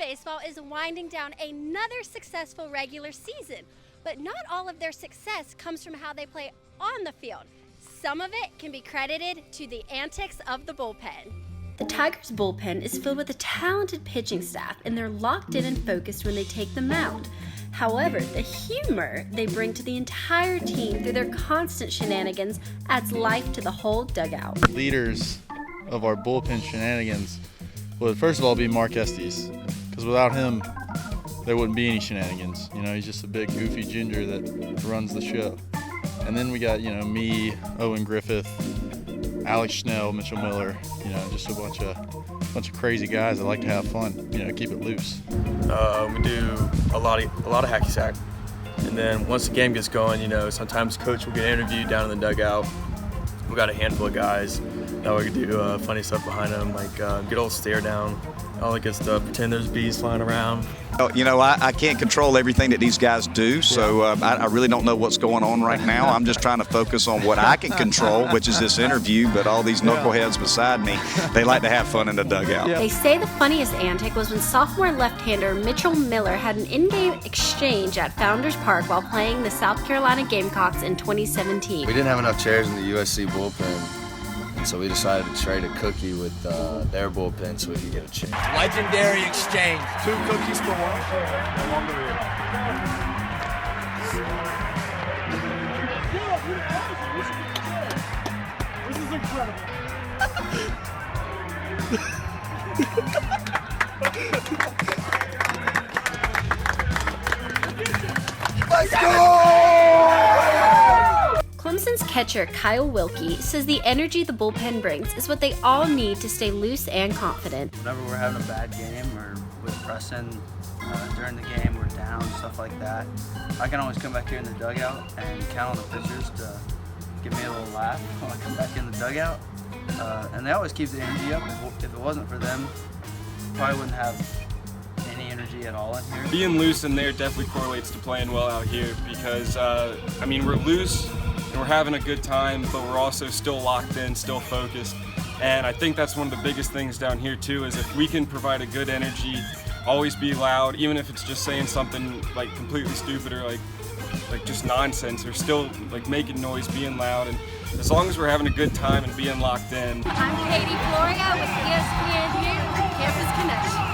baseball is winding down another successful regular season, but not all of their success comes from how they play on the field. Some of it can be credited to the antics of the bullpen. The Tigers' bullpen is filled with a talented pitching staff, and they're locked in and focused when they take the mound. However, the humor they bring to the entire team through their constant shenanigans adds life to the whole dugout. Leaders of our bullpen shenanigans would first of all be Mark Estes, because without him, there wouldn't be any shenanigans. You know, he's just a big goofy ginger that runs the show. And then we got, me, Owen Griffith, Alex Schnell, Mitchell Miller, just a bunch of crazy guys that like to have fun, keep it loose. We do a lot of hacky sack, and then once the game gets going, sometimes coach will get interviewed down in the dugout. We got a handful of guys that we can do funny stuff behind them, like good old stare down, all that good stuff. Pretend there's bees flying around. I can't control everything that these guys do, so I really don't know what's going on right now. I'm just trying to focus on what I can control, which is this interview, but all these knuckleheads beside me, they like to have fun in the dugout. They say the funniest antic was when sophomore left-hander Mitchell Miller had an in-game exchange at Founders Park while playing the South Carolina Gamecocks in 2017. We didn't have enough chairs in the USC bullpen, and so we decided to trade a cookie with their bullpen so we could get a chair. Legendary exchange. 2 cookies for 1. This is incredible. Let's go! Clemson's catcher Kyle Wilkie says the energy the bullpen brings is what they all need to stay loose and confident. Whenever we're having a bad game or with pressing during the game, we're down, stuff like that, I can always come back here in the dugout and count on the pitchers to give me a little laugh when I come back in the dugout. And they always keep the energy up. If it wasn't for them, probably wouldn't have any energy at all in here. Being loose in there definitely correlates to playing well out here because, we're loose and we're having a good time, but we're also still locked in, still focused. And I think that's one of the biggest things down here too, is if we can provide a good energy, always be loud, even if it's just saying something like completely stupid or like just nonsense, or still like making noise, being loud, and as long as we're having a good time and being locked in. I'm Katie Floria with ESPNU Campus Connection.